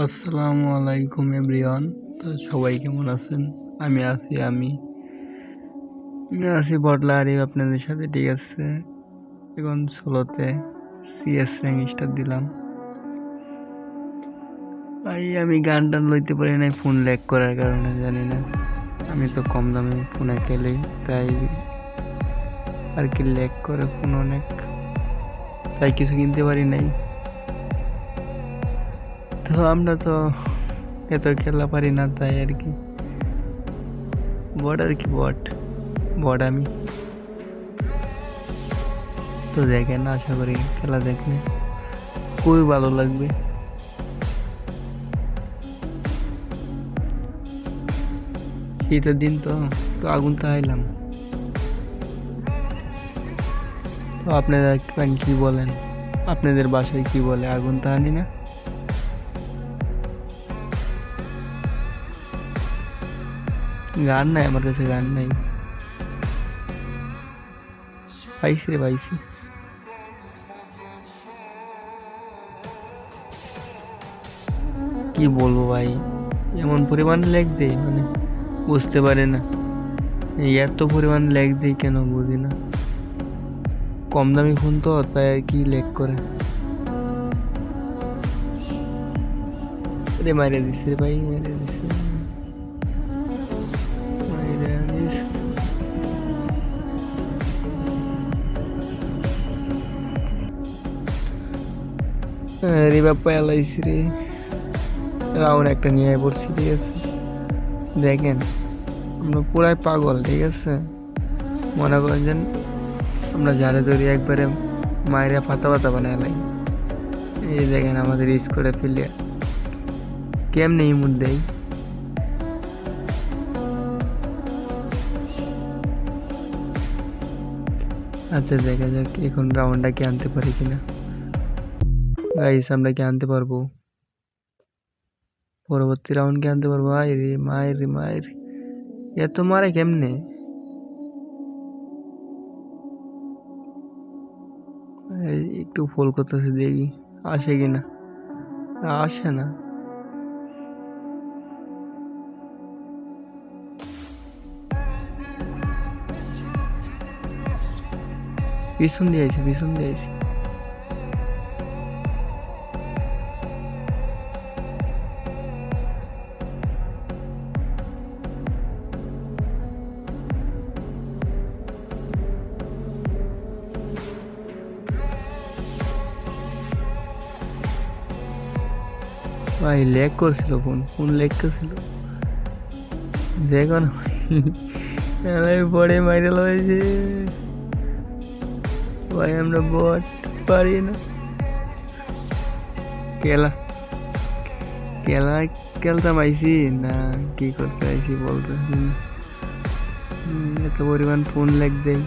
আসসালামু আলাইকুম এভরিওয়ান। তো সবাই কেমন আছেন? আমি আছি বটলারি আপনাদের সাথে, ঠিক আছে। এখন সোলোতে সিএস র্যাঙ্ক স্টার দিলাম। আমি গান টান লইতে পারি নাই, ফোন ল্যাগ করার কারণে, জানি না। আমি তো কম দামে ফোনে খেলি, তাই আর কি ল্যাগ করে ফোন অনেক, তাই কিছু কিনতে পারি নাই। তো আমরা তো এত খেলা পারি না, তাই আর কি বট আমি। তো দেখেন, আশা করি খেলা দেখলে খুবই ভালো লাগবে। শীতের দিন তো তো আগুন তো আইলাম। তো আপনারা কি বলেন? আপনাদের বাসায় কি বলে? আগুন তো আনি না? গান নাই আমার কাছে, গান নাই। পাইছি রে, পাইছি। কি বলবো ভাই, এমন পরিমাণ লেগ দেই, মানে বুঝতে পারে না। এই এত পরিমাণ লেগ দেই কেন বুঝি না। কম দামি ফোন তো, তাই আর কি লেগ করে। রে মাইরে দিচ্ছে রে ভাই, মাইরে দিচ্ছে, মাইরে দিছে। রে বাপ্পা এলাইছি রে, রাউন্ড একটা নিয়ে পড়ছি, ঠিক আছে। দেখেন, আমরা পুরাই পাগল, ঠিক আছে। মনে করেন যে আমরা যারে ধরি একবারে মায়েরা পাতা পাতা বানায় লাই। এই দেখেন আমাদের স্কোয়াডে প্লেয়ার কেমনে ইমুট দেয়। আচ্ছা, দেখা যাক এখন রাউন্ডটা কি আনতে পারি কিনা। গাইস, আমরা কি আনতে পারবো? পরবর্তী রাউন্ড কি আনতে পারবো? মায়ের এত মারে কেমনে? একটু ফোল করতেছে, দেখি আসে কিনা। আসে না। পিছন দিয়ে আইছি। ভাই ল্যাগ করছিল, ফোন ল্যাগ করছিল, দেখো না ভাই। পরে মাইরে লয়েছে ভাই, আমরা বট পারি না। কেলা কেলা খেলতাম আইসি না, কি করতে আইসি বলতে এত পরিমাণ ফোন ল্যাগ দেয়।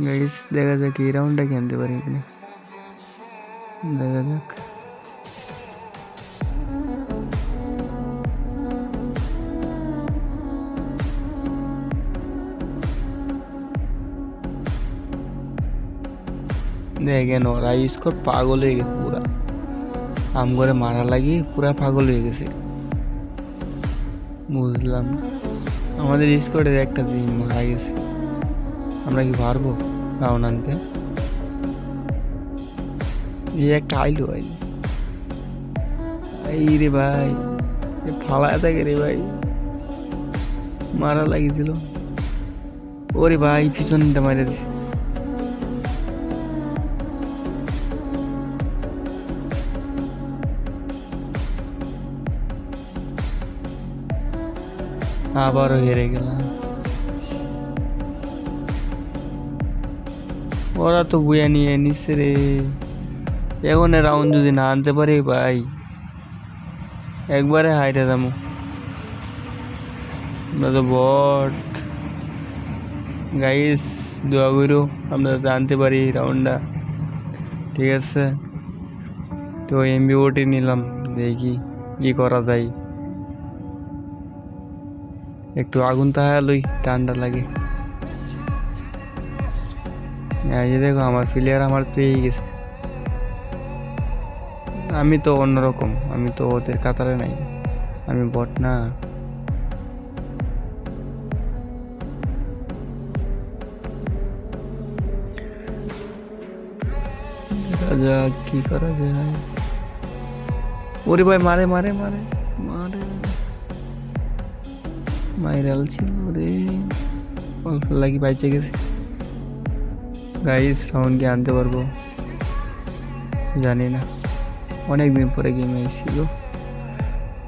গাইস, দেখা যাক এই রাউন্ডটা কি আনতে পারি কিনা, দেখা যাক। দেখেন, ওরা স্কোর পাগল হয়ে গেছে পুরা, আম করে মারা লাগি পুরা পাগল হয়ে গেছে। বুঝলাম না, আমাদের স্কোয়াডের একটা দিন মারা গেছে। আমরা কি পারবো রাউন্ড আনতে? এই একটা আইলো এই রে ভাই, ফালায় থাকে রে ভাই, মারা লাগিয়েছিল। ওরে ভাই, পিছনটা মারে দিছে। আবারও হেরে গেলাম। ওরা তো বুয়া নিয়ে নিচ্ছে রে। এখন রাউন্ড যদি না আনতে পারি ভাই, একবারে হাইরে যাবো। আমরা তো বট। গাইস, দোয়া করো আমরা জানতে পারি রাউন্ডটা, ঠিক আছে। তো এমবিওটি নিলাম, দেখি কি করা যায়। একটু আগুন তাহালই ঠান্ডা লাগে। এই যে দেখো, আমার প্লেয়ার আমার তো এই গেছে। আমি তো অন্যরকম, আমি তো ওদের কাতারে নাই, আমি বট না। দেখা যাক কি করা যায়। ওরে ভাই, মারে মারে মারে মারে, মাইরাল ছিল রে, অল্প লাগি বাইচে গেছে। গাইস রাউন্ড কি আনতে পারবো জানি না, অনেকদিন পরে গেমে এসেছিল।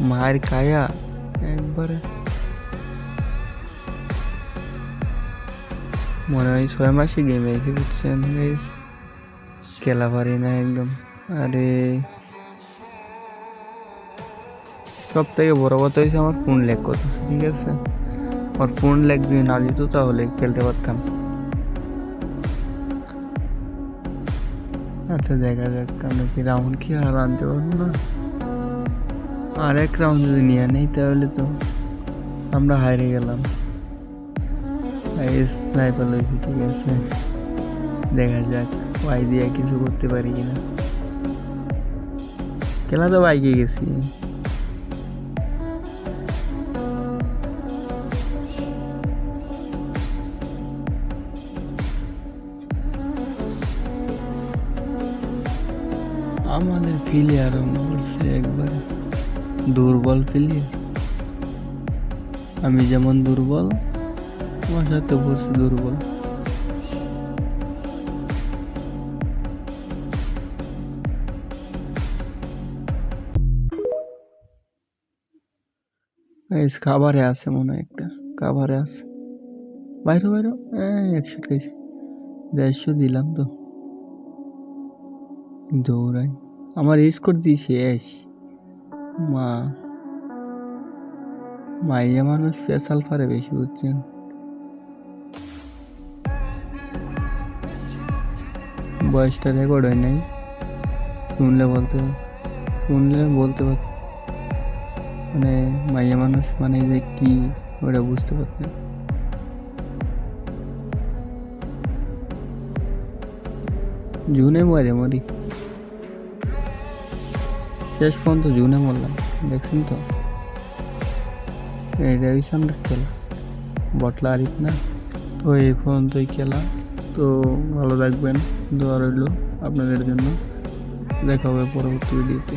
মায়ের কায়া একবারে, মনে হয় 6 মাসে গেমে এসে, বুঝছেন গাইস, খেলা পারি না একদম। আরে সব থেকে বড় কথা হয়েছে আমার ফোন ল্যাগ কত, ঠিক আছে, আর ফোন ল্যাগ যদি না দিত তাহলে খেলতে পারতাম। আচ্ছা দেখা যাক, আমরা কি রাউন্ড কি আর আনতে পারবো না। আর এক রাউন্ড যদি নিয়ে নেই তাহলে তো আমরা হারিয়ে গেলাম। স্নাইপার লইছি, ঠিক আছে, দেখা যাক ওয়াই দিয়ে কিছু করতে পারি কিনা। খেলা তো বাইকে গেছি। আমাদের প্লেয়ার বলছে একবারে দুর্বল প্লেয়ার, আমি যেমন দুর্বল আমার সাথে বলছে দুর্বল। খাবারে আছে মনে হয়, একটা খাবারে আছে, বাইরে বাইরে। 100 খাইছে, 150 দিলাম তো, দৌড়াই। আমার স্কোর দিয়ে শেষ। মা মাইয়া মানুষ স্পেশাল পারে বেশি, বুঝছেন। বয়সটা রেকর্ড হয় নাই, শুনলে বলতে পার, মানে মাইয়া মানুষ মানে যে কি ওটা বুঝতে পারতেন। জুনে মরি, শেষ পর্যন্ত জুনে মরলাম, দেখছেন তো। এইটা হচ্ছে আমরা খেলা, বটলা আরিফ না। তো এই পর্যন্তই খেলা। তো ভালো থাকবেন, দোয়া রইল আপনাদের জন্য। দেখা হবে পরবর্তী ভিডিওতে।